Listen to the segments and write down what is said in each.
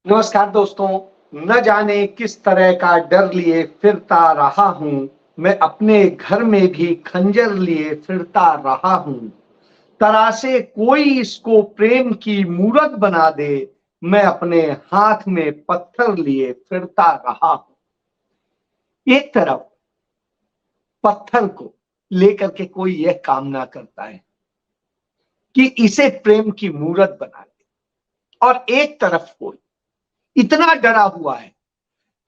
नमस्कार दोस्तों। न जाने किस तरह का डर लिए फिरता रहा हूं, मैं अपने घर में भी खंजर लिए फिरता रहा हूं। तरासे कोई इसको प्रेम की मूरत बना दे, मैं अपने हाथ में पत्थर लिए फिरता रहा हूं। एक तरफ पत्थर को लेकर के कोई यह कामना करता है कि इसे प्रेम की मूरत बना दे, और एक तरफ कोई इतना डरा हुआ है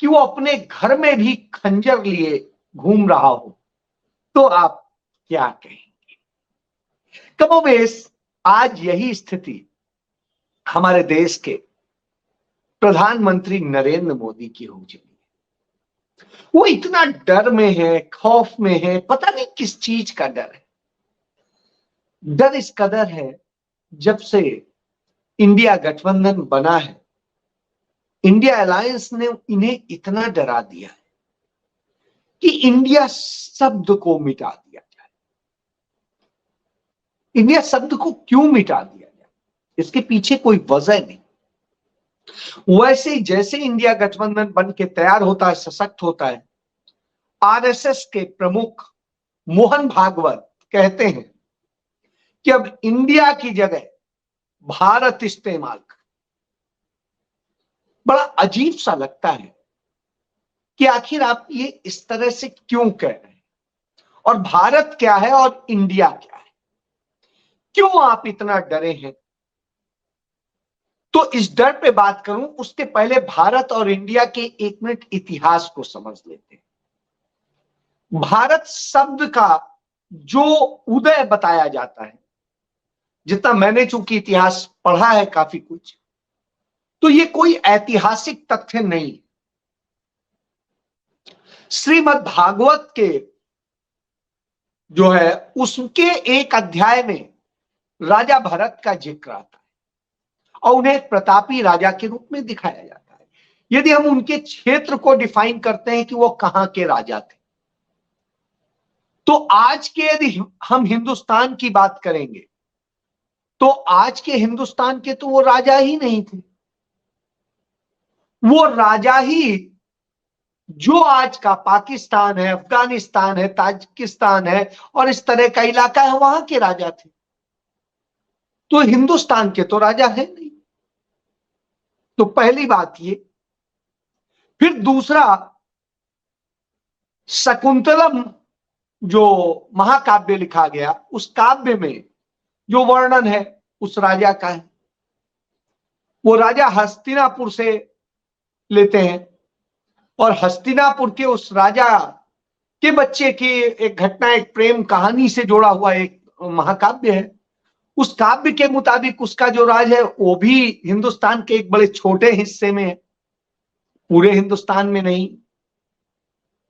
कि वो अपने घर में भी खंजर लिए घूम रहा हो, तो आप क्या कहेंगे? कमोबेश आज यही स्थिति हमारे देश के प्रधानमंत्री नरेंद्र मोदी की हो चुकी है। वो इतना डर में है, खौफ में है, पता नहीं किस चीज का डर है। डर इस कदर है, जब से इंडिया गठबंधन बना है, इंडिया अलायंस ने इन्हें इतना डरा दिया है कि इंडिया शब्द को मिटा दिया जाए। इंडिया शब्द को क्यों मिटा दिया जाए, इसके पीछे कोई वजह नहीं। वैसे जैसे इंडिया गठबंधन बन के तैयार होता है, सशक्त होता है, आरएसएस के प्रमुख मोहन भागवत कहते हैं कि अब इंडिया की जगह भारत इस्तेमाल कर। बड़ा अजीब सा लगता है कि आखिर आप ये इस तरह से क्यों कह रहे हैं, और भारत क्या है और इंडिया क्या है, क्यों आप इतना डरे हैं? तो इस डर पे बात करूं उसके पहले भारत और इंडिया के एक मिनट इतिहास को समझ लेते हैं। भारत शब्द का जो उदय बताया जाता है, जितना मैंने चूंकि इतिहास पढ़ा है काफी कुछ, तो ये कोई ऐतिहासिक तथ्य नहीं। श्रीमद् भागवत के जो है उसके एक अध्याय में राजा भरत का जिक्र आता है और उन्हें एक प्रतापी राजा के रूप में दिखाया जाता है। यदि हम उनके क्षेत्र को डिफाइन करते हैं कि वो कहां के राजा थे, तो आज के यदि हम हिंदुस्तान की बात करेंगे तो आज के हिंदुस्तान के तो वो राजा ही नहीं थे। वो राजा ही जो आज का पाकिस्तान है, अफगानिस्तान है, ताजिकिस्तान है और इस तरह का इलाका है, वहां के राजा थे। तो हिंदुस्तान के तो राजा है नहीं। तो पहली बात ये। फिर दूसरा, शकुंतलम जो महाकाव्य लिखा गया, उस काव्य में जो वर्णन है उस राजा का है। वो राजा हस्तिनापुर से लेते हैं और हस्तिनापुर के उस राजा के बच्चे की एक घटना, एक प्रेम कहानी से जोड़ा हुआ एक महाकाव्य है। उस काव्य के मुताबिक उसका जो राज है वो भी हिंदुस्तान के एक बड़े छोटे हिस्से में है, पूरे हिंदुस्तान में नहीं।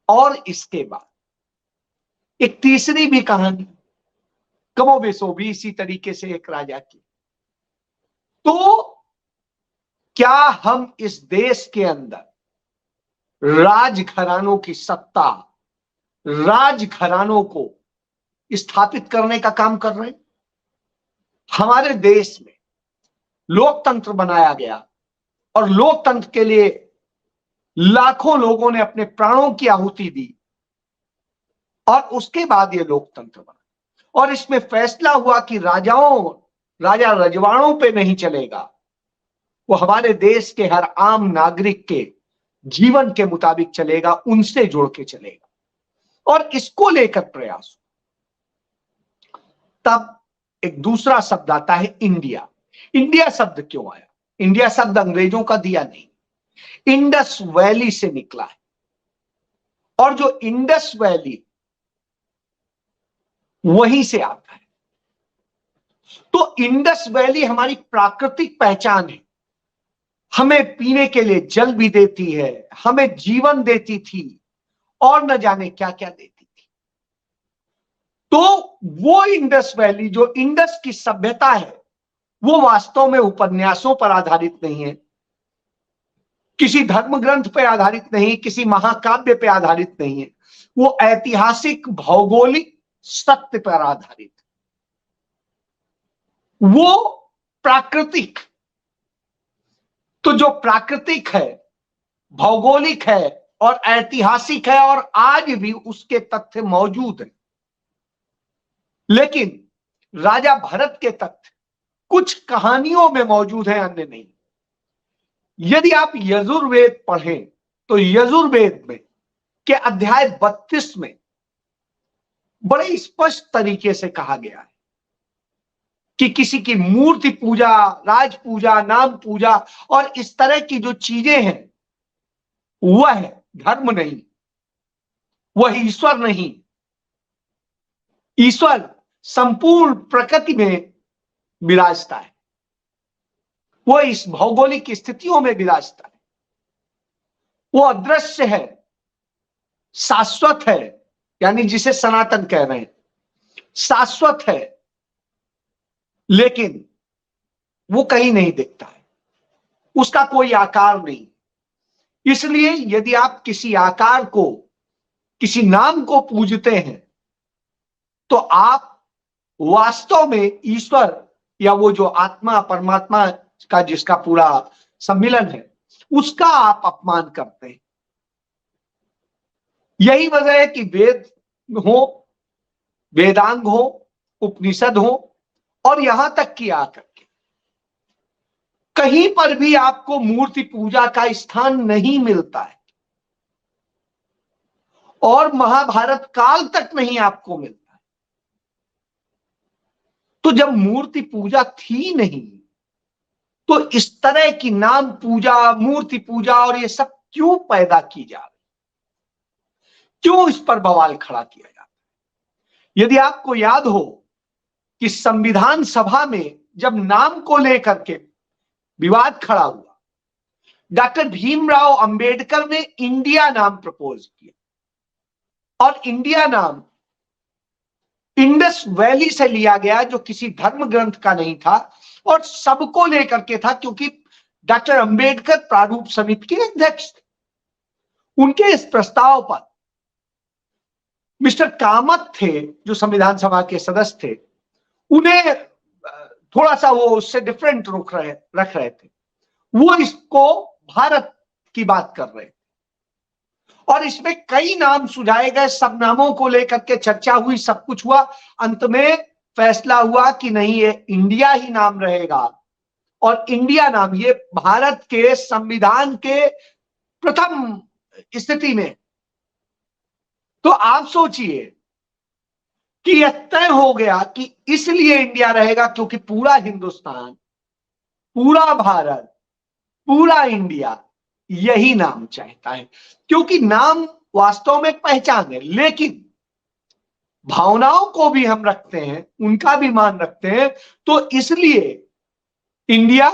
और इसके बाद एक तीसरी भी कहानी कमोबेशो भी इसी तरीके से एक राजा की। तो क्या हम इस देश के अंदर राजघरानों की सत्ता, राजघरानों को स्थापित करने का काम कर रहे हैं? हमारे देश में लोकतंत्र बनाया गया और लोकतंत्र के लिए लाखों लोगों ने अपने प्राणों की आहुति दी, और उसके बाद ये लोकतंत्र बना। और इसमें फैसला हुआ कि राजा रजवाड़ों पे नहीं चलेगा, वो हमारे देश के हर आम नागरिक के जीवन के मुताबिक चलेगा, उनसे जुड़ के चलेगा। और इसको लेकर प्रयास। तब एक दूसरा शब्द आता है इंडिया। इंडिया शब्द क्यों आया? इंडिया शब्द अंग्रेजों का दिया नहीं, इंडस वैली से निकला है। और जो इंडस वैली वहीं से आता है। तो इंडस वैली हमारी प्राकृतिक पहचान है। हमें पीने के लिए जल भी देती है, हमें जीवन देती थी, और न जाने क्या क्या देती थी। तो वो इंडस वैली, जो इंडस की सभ्यता है, वो वास्तव में उपन्यासों पर आधारित नहीं है, किसी धर्म ग्रंथ पर आधारित नहीं, किसी महाकाव्य पर आधारित नहीं है। वो ऐतिहासिक भौगोलिक सत्य पर आधारित, वो प्राकृतिक तो जो प्राकृतिक है, भौगोलिक है और ऐतिहासिक है और आज भी उसके तथ्य मौजूद हैं, लेकिन राजा भरत के तथ्य कुछ कहानियों में मौजूद हैं, अन्य नहीं। यदि आप यजुर्वेद पढ़ें तो यजुर्वेद में के अध्याय 32 में बड़े स्पष्ट तरीके से कहा गया है कि किसी की मूर्ति पूजा, राज पूजा, नाम पूजा और इस तरह की जो चीजें हैं वह धर्म नहीं, वह ईश्वर नहीं। ईश्वर संपूर्ण प्रकृति में विराजता है, वह इस भौगोलिक स्थितियों में विराजता है, वो अदृश्य है, शाश्वत है, यानी जिसे सनातन कह रहे हैं, शाश्वत है, लेकिन वो कहीं नहीं दिखता है, उसका कोई आकार नहीं। इसलिए यदि आप किसी आकार को, किसी नाम को पूजते हैं तो आप वास्तव में ईश्वर या वो जो आत्मा परमात्मा का जिसका पूरा सम्मिलन है उसका आप अपमान करते हैं। यही वजह है कि वेद हो, वेदांग हो, उपनिषद हो और यहां तक कि आकर के कहीं पर भी आपको मूर्ति पूजा का स्थान नहीं मिलता है और महाभारत काल तक नहीं आपको मिलता है। तो जब मूर्ति पूजा थी नहीं तो इस तरह की नाम पूजा, मूर्ति पूजा और ये सब क्यों पैदा की जा रही, क्यों इस पर बवाल खड़ा किया जाता है? यदि आपको याद हो कि संविधान सभा में जब नाम को लेकर के विवाद खड़ा हुआ, डॉक्टर भीमराव अंबेडकर ने इंडिया नाम प्रपोज किया और इंडिया नाम इंडस वैली से लिया गया जो किसी धर्म ग्रंथ का नहीं था और सबको लेकर के था, क्योंकि डॉक्टर अंबेडकर प्रारूप समिति के अध्यक्ष थे। उनके इस प्रस्ताव पर मिस्टर कामत थे जो संविधान सभा के सदस्य थे, उन्हें थोड़ा सा वो उससे डिफरेंट रुख रख रहे थे। वो इसको भारत की बात कर रहे थे और इसमें कई नाम सुझाए गए, सब नामों को लेकर के चर्चा हुई, सब कुछ हुआ। अंत में फैसला हुआ कि नहीं, ये इंडिया ही नाम रहेगा और इंडिया नाम ये भारत के संविधान के प्रथम स्थिति में। तो आप सोचिए कि यह तय हो गया कि इसलिए इंडिया रहेगा क्योंकि पूरा हिंदुस्तान, पूरा भारत, पूरा इंडिया यही नाम चाहता है, क्योंकि नाम वास्तव में पहचान है, लेकिन भावनाओं को भी हम रखते हैं, उनका भी मान रखते हैं। तो इसलिए India,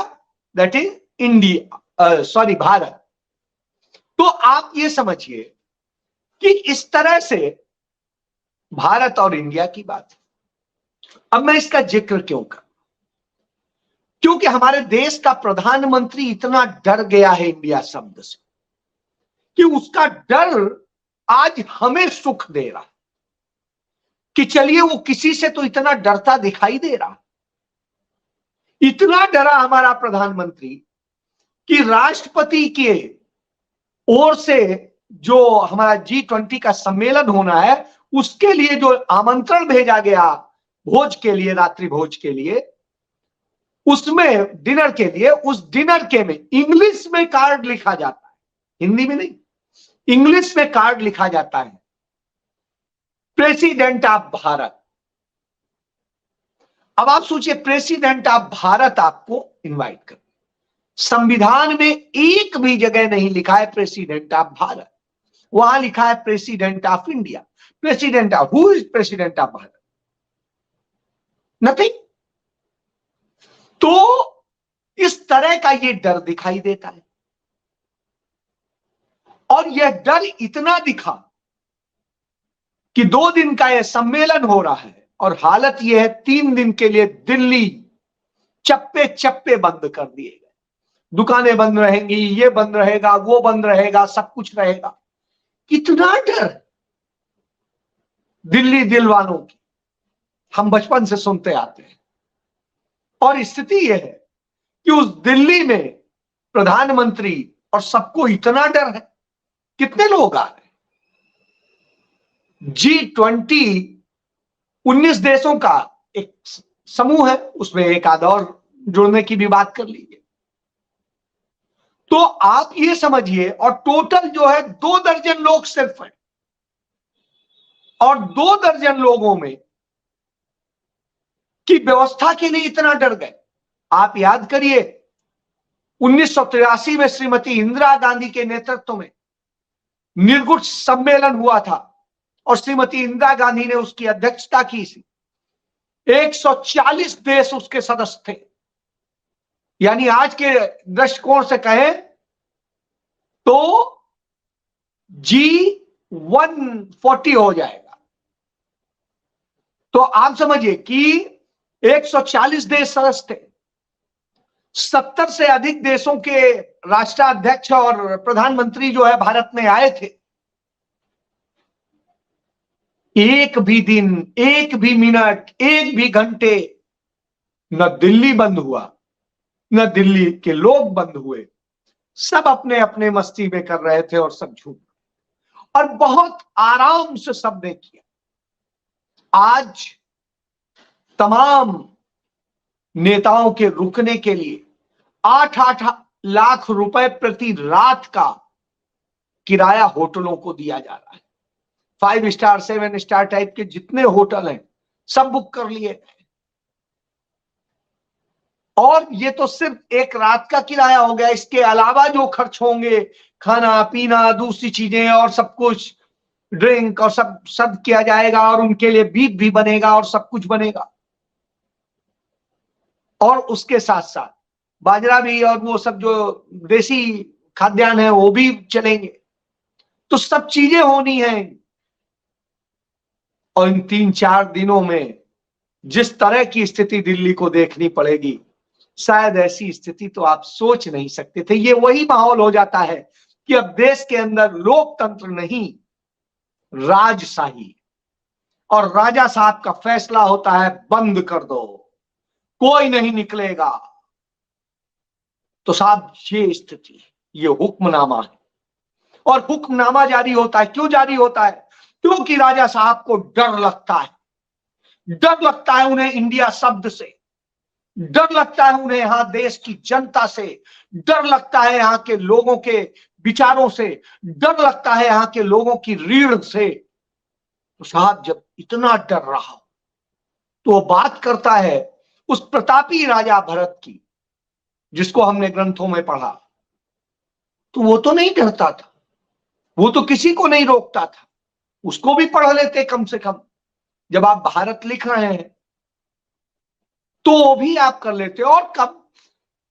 that is India, sorry Bharat. तो आप ये समझिए कि इस तरह से भारत और इंडिया की बात है। अब मैं इसका जिक्र क्यों कर, क्योंकि हमारे देश का प्रधानमंत्री इतना डर गया है इंडिया शब्द से कि उसका डर आज हमें सुख दे रहा, कि चलिए वो किसी से तो इतना डरता दिखाई दे रहा। इतना डरा हमारा प्रधानमंत्री कि राष्ट्रपति के ओर से जो हमारा G20 का सम्मेलन होना है उसके लिए जो आमंत्रण भेजा गया भोज के लिए, रात्रि भोज के लिए, उसमें डिनर के लिए, उस डिनर के में इंग्लिश में कार्ड लिखा जाता है, हिंदी में नहीं, इंग्लिश में कार्ड लिखा जाता है, प्रेसिडेंट ऑफ भारत। अब आप सोचिए, प्रेसिडेंट ऑफ भारत आपको इनवाइट कर, संविधान में एक भी जगह नहीं लिखा है प्रेसिडेंट ऑफ भारत, वहां लिखा है president of India. President of, who is president of Bharat? Nothing. तो इस तरह का ये डर दिखाई देता है और यह डर इतना दिखा कि 2 दिन का यह सम्मेलन हो रहा है और हालत यह है 3 दिन के लिए दिल्ली चप्पे चप्पे बंद कर दिए गए, दुकानें बंद रहेंगी, ये बंद रहेगा, वो बंद रहेगा, सब कुछ रहेगा। कितना डर दिल्ली दिल वालों की, हम बचपन से सुनते आते हैं। और स्थिति यह है कि उस दिल्ली में प्रधानमंत्री, और सबको इतना डर है। कितने लोग आ रहे हैं? G20 19 देशों का एक समूह है, उसमें एक आधा और जुड़ने की भी बात कर लीजिए। तो आप ये समझिए, और टोटल जो है 2 दर्जन लोग सिर्फ हैं, और 2 दर्जन लोगों में की व्यवस्था के लिए इतना डर गए। आप याद करिए 1983 में श्रीमती इंदिरा गांधी के नेतृत्व में निर्गुट सम्मेलन हुआ था, और श्रीमती इंदिरा गांधी ने उसकी अध्यक्षता की थी। 140 देश उसके सदस्य थे। यानी आज के दृष्टिकोण से कहें तो G140 हो जाएगा। तो आप समझिए कि 140 देश सदस्य थे, 70 से अधिक देशों के राष्ट्राध्यक्ष और प्रधानमंत्री जो है भारत में आए थे। एक भी दिन, एक भी मिनट, एक भी घंटे न दिल्ली बंद हुआ, न दिल्ली के लोग बंद हुए। सब अपने अपने मस्ती में कर रहे थे और सब झूठ, और बहुत आराम से सबने किया। आज तमाम नेताओं के रुकने के लिए 8-8 लाख रुपए प्रति रात का किराया होटलों को दिया जा रहा है। 5 स्टार 7 स्टार टाइप के जितने होटल हैं सब बुक कर लिए, और ये तो सिर्फ एक रात का किराया हो गया। इसके अलावा जो खर्च होंगे, खाना पीना, दूसरी चीजें और सब कुछ, ड्रिंक और सब किया जाएगा, और उनके लिए बीफ भी बनेगा और सब कुछ बनेगा, और उसके साथ साथ बाजरा भी और वो सब जो देसी खाद्यान्न है वो भी चलेंगे। तो सब चीजें होनी है। और इन 3-4 दिनों में जिस तरह की स्थिति दिल्ली को देखनी पड़ेगी, शायद ऐसी स्थिति तो आप सोच नहीं सकते थे। ये वही माहौल हो जाता है कि अब देश के अंदर लोकतंत्र नहीं, राजशाही, और राजा साहब का फैसला होता है बंद कर दो, कोई नहीं निकलेगा। तो साहब ये स्थिति, ये हुक्मनामा है, और हुक्मनामा जारी होता है। क्यों जारी होता है? क्योंकि राजा साहब को डर लगता है। डर लगता है उन्हें इंडिया शब्द से, डर लगता है उन्हें यहां देश की जनता से, डर लगता है यहां के लोगों के विचारों से, डर लगता है यहां के लोगों की रीढ़ से। तो साहब जब इतना डर रहा हो तो वो बात करता है उस प्रतापी राजा भरत की, जिसको हमने ग्रंथों में पढ़ा। तो वो तो नहीं डरता था, वो तो किसी को नहीं रोकता था। उसको भी पढ़ लेते कम से कम। जब आप भारत लिख रहे हैं तो भी आप कर लेते। और कब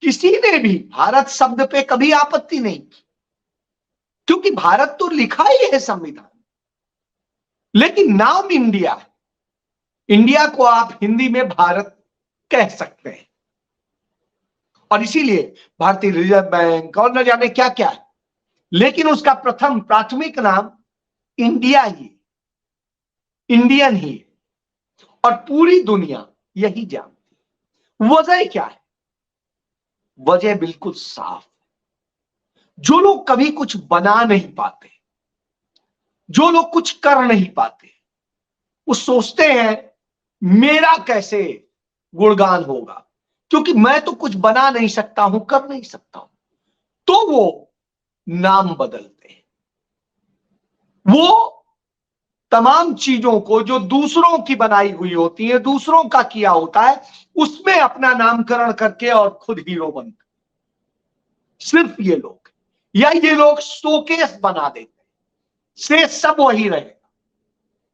किसी ने भी भारत शब्द पे कभी आपत्ति नहीं की, क्योंकि भारत तो लिखा ही है संविधान, लेकिन नाम इंडिया है। इंडिया को आप हिंदी में भारत कह सकते हैं, और इसीलिए भारतीय रिजर्व बैंक और न जाने क्या क्या है, लेकिन उसका प्रथम प्राथमिक नाम इंडिया ही, इंडियन ही, और पूरी दुनिया यही जानती है। वजह क्या है? वजह बिल्कुल साफ है। जो लोग कभी कुछ बना नहीं पाते, जो लोग कुछ कर नहीं पाते, वो सोचते हैं मेरा कैसे गुणगान होगा, क्योंकि मैं तो कुछ बना नहीं सकता हूं, कर नहीं सकता हूं। तो वो नाम बदलते हैं। वो तमाम चीजों को जो दूसरों की बनाई हुई होती है, दूसरों का किया होता है, उसमें अपना नामकरण करके और खुद हीरो बनते। सिर्फ ये लोग, या ये लोग शोकेस बना देते हैं, से सब वही रहेगा।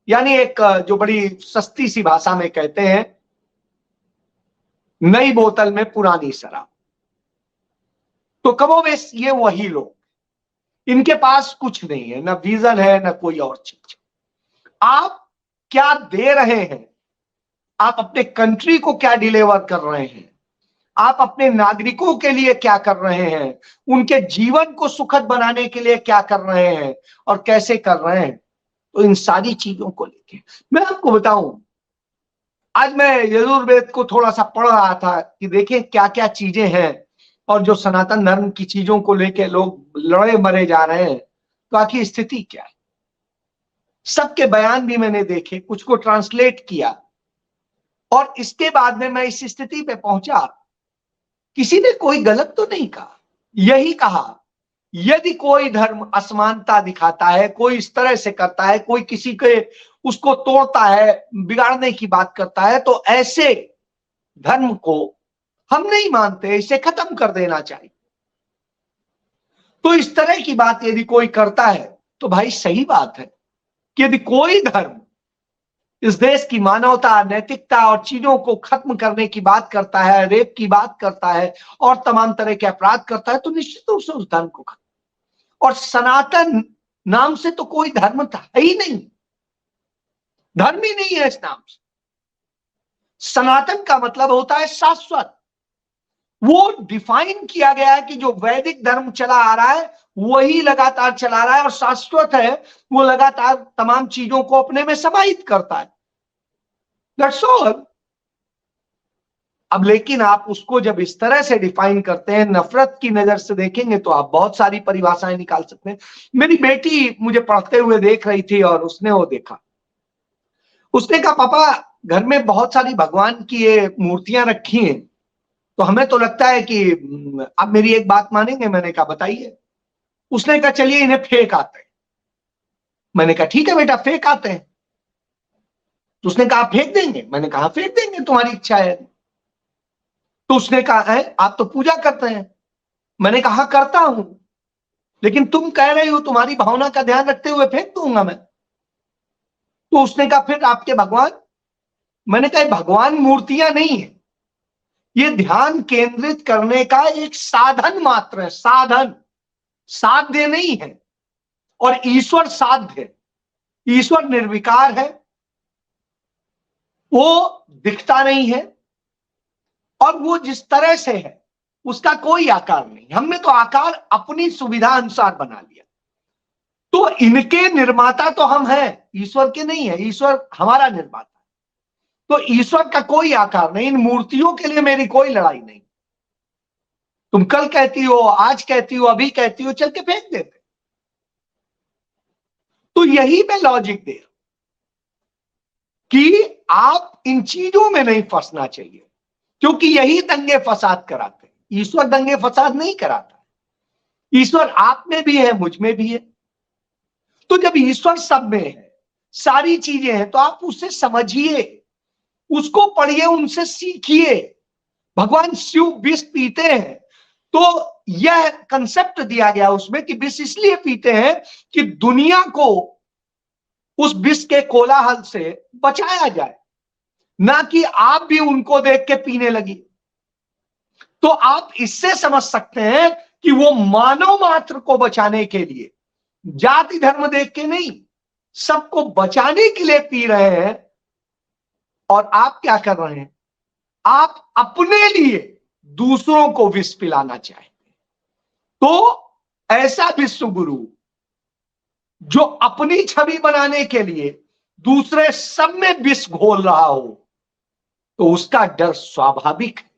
यानी एक जो बड़ी सस्ती सी भाषा में कहते हैं, नई बोतल में पुरानी शराब। तो कमोबेश ये वही लोग, इनके पास कुछ नहीं है, ना विजन है, ना कोई और चीज। आप क्या दे रहे हैं? आप अपने कंट्री को क्या डिलीवर कर रहे हैं? आप अपने नागरिकों के लिए क्या कर रहे हैं? उनके जीवन को सुखद बनाने के लिए क्या कर रहे हैं और कैसे कर रहे हैं? तो इन सारी चीजों को लेके मैं आपको बताऊं, आज मैं यजुर्वेद को थोड़ा सा पढ़ रहा था कि देखिए क्या क्या चीजें हैं और जो सनातन धर्म की चीजों को लेके लोग लड़े मरे जा रहे हैं, तो आखिर स्थिति क्या है? सबके बयान भी मैंने देखे, कुछ को ट्रांसलेट किया, और इसके बाद में मैं इस स्थिति पे पहुंचा, किसी ने कोई गलत तो नहीं कहा, यही कहा यदि कोई धर्म असमानता दिखाता है, कोई इस तरह से करता है, कोई किसी के उसको तोड़ता है, बिगाड़ने की बात करता है, तो ऐसे धर्म को हम नहीं मानते, इसे खत्म कर देना चाहिए। तो इस तरह की बात यदि कोई करता है तो भाई सही बात है कि यदि कोई धर्म इस देश की मानवता, नैतिकता और चीजों को खत्म करने की बात करता है, रेप की बात करता है और तमाम तरह के अपराध करता है, तो निश्चित रूप से उस धर्म को खत्म। और सनातन नाम से तो कोई धर्म था ही नहीं, धर्म ही नहीं है इस नाम से। सनातन का मतलब होता है शाश्वत। वो डिफाइन किया गया है कि जो वैदिक धर्म चला आ रहा है वही लगातार चला रहा है, और शाश्वत है, वो लगातार तमाम चीजों को अपने में समाहित करता है। That's all. अब लेकिन आप उसको जब इस तरह से डिफाइन करते हैं, नफरत की नजर से देखेंगे, तो आप बहुत सारी परिभाषाएं निकाल सकते हैं। मेरी बेटी मुझे पढ़ते हुए देख रही थी और उसने वो देखा, उसने कहा पापा घर में बहुत सारी भगवान की ये मूर्तियां रखी हैं, तो हमें तो लगता है कि आप मेरी एक बात मानेंगे। मैंने कहा बताइए। उसने कहा चलिए इन्हें फेक आते हैं। मैंने कहा ठीक है बेटा, फेक आते हैं। तो उसने कहा आप फेंक देंगे? मैंने कहा फेंक देंगे, तुम्हारी इच्छा है। तो उसने कहा है आप तो पूजा करते हैं। मैंने कहा करता हूं, लेकिन तुम कह रही हो, तुम्हारी भावना का ध्यान रखते हुए फेंक दूंगा मैं। तो उसने कहा फिर आपके भगवान? मैंने कहा भगवान मूर्तियां नहीं है, ये ध्यान केंद्रित करने का एक साधन मात्र है, साधन, साध्य नहीं है। और ईश्वर साध्य है, ईश्वर निर्विकार है, वो दिखता नहीं है, और वो जिस तरह से है उसका कोई आकार नहीं। हमने तो आकार अपनी सुविधा अनुसार बना लिया। तो इनके निर्माता तो हम हैं, ईश्वर के नहीं है, ईश्वर हमारा निर्माता। तो ईश्वर का कोई आकार नहीं। इन मूर्तियों के लिए मेरी कोई लड़ाई नहीं। तुम कल कहती हो, आज कहती हो, अभी कहती हो, चल के फेंक देते। तो यही मैं लॉजिक दे कि आप इन चीजों में नहीं फंसना चाहिए, क्योंकि यही दंगे फसाद कराते हैं। ईश्वर दंगे फसाद नहीं कराता। ईश्वर आप में भी है, मुझ में भी है। तो जब ईश्वर सब में है, सारी चीजें हैं, तो आप उसे समझिए, उसको पढ़िए, उनसे सीखिए। भगवान शिव विष पीते हैं, तो यह कंसेप्ट दिया गया उसमें कि विष इसलिए पीते हैं कि दुनिया को उस विष के कोलाहल से बचाया जाए, ना कि आप भी उनको देख के पीने लगी। तो आप इससे समझ सकते हैं कि वो मानव मात्र को बचाने के लिए, जाति धर्म देख के नहीं, सबको बचाने के लिए पी रहे हैं। और आप क्या कर रहे हैं? आप अपने लिए दूसरों को विष पिलाना चाहते हैं। तो ऐसा विश्व गुरु जो अपनी छवि बनाने के लिए दूसरे सब में विष घोल रहा हो, तो उसका डर स्वाभाविक है।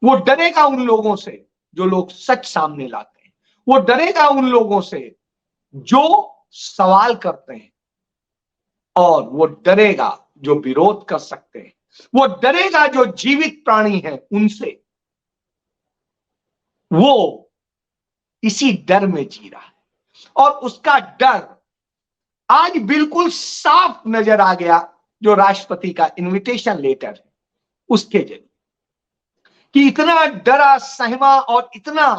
वो डरेगा उन लोगों से जो लोग सच सामने लाते हैं, वो डरेगा उन लोगों से जो सवाल करते हैं, और वो डरेगा जो विरोध कर सकते हैं, वो डरेगा जो जीवित प्राणी है उनसे। वो इसी डर में जी रहा है, और उसका डर आज बिल्कुल साफ नजर आ गया जो राष्ट्रपति का इनविटेशन लेटर है उसके जरिए, कि इतना डरा सहमा और इतना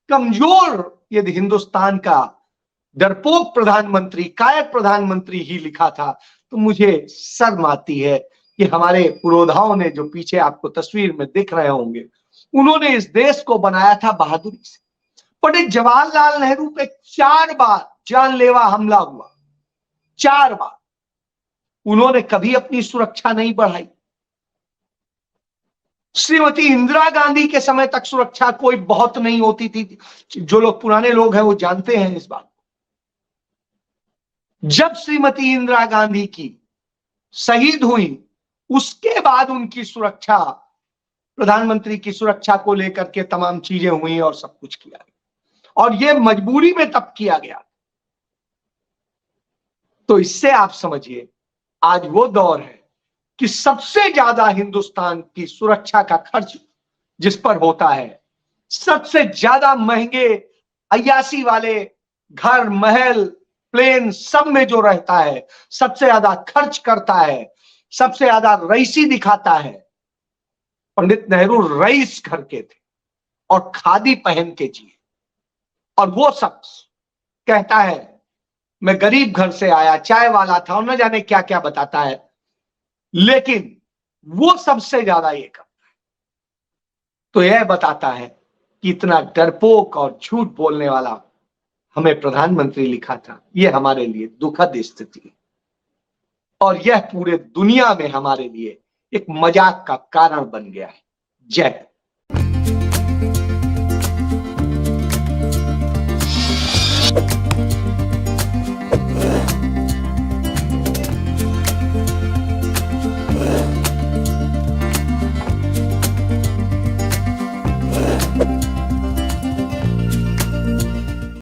कमजोर यदि हिंदुस्तान का डरपोक प्रधानमंत्री, कायर प्रधानमंत्री ही लिखा था, तो मुझे शर्म आती है कि हमारे पुरोधाओं ने, जो पीछे आपको तस्वीर में दिख रहे होंगे, उन्होंने इस देश को बनाया था बहादुरी से। पंडित जवाहरलाल नेहरू पे 4 बार जानलेवा हमला हुआ, 4 बार। उन्होंने कभी अपनी सुरक्षा नहीं बढ़ाई। श्रीमती इंदिरा गांधी के समय तक सुरक्षा कोई बहुत नहीं होती थी। जो लोग पुराने लोग हैं वो जानते हैं इस बात। जब श्रीमती इंदिरा गांधी की शहीद हुई, उसके बाद उनकी सुरक्षा प्रधानमंत्री की सुरक्षा को लेकर के तमाम चीजें हुई और सब कुछ किया गया, और ये मजबूरी में तब किया गया। तो इससे आप समझिए आज वो दौर है कि सबसे ज्यादा हिंदुस्तान की सुरक्षा का खर्च जिस पर होता है, सबसे ज्यादा महंगे अय्यासी वाले घर महल प्लेन सब में जो रहता है, सबसे ज्यादा खर्च करता है, सबसे ज्यादा रईसी दिखाता है, पंडित नेहरू रईस घर के थे और खादी पहन के जिए। और वो शख्स कहता है मैं गरीब घर से आया, चाय वाला था, और न जाने क्या क्या बताता है, लेकिन वो सबसे ज्यादा ये करता है। तो यह बताता है कि इतना डरपोक और झूठ बोलने वाला हमें प्रधानमंत्री लिखा था। यह हमारे लिए दुखद स्थिति है और यह पूरे दुनिया में हमारे लिए एक मजाक का कारण बन गया है। जय हिंद।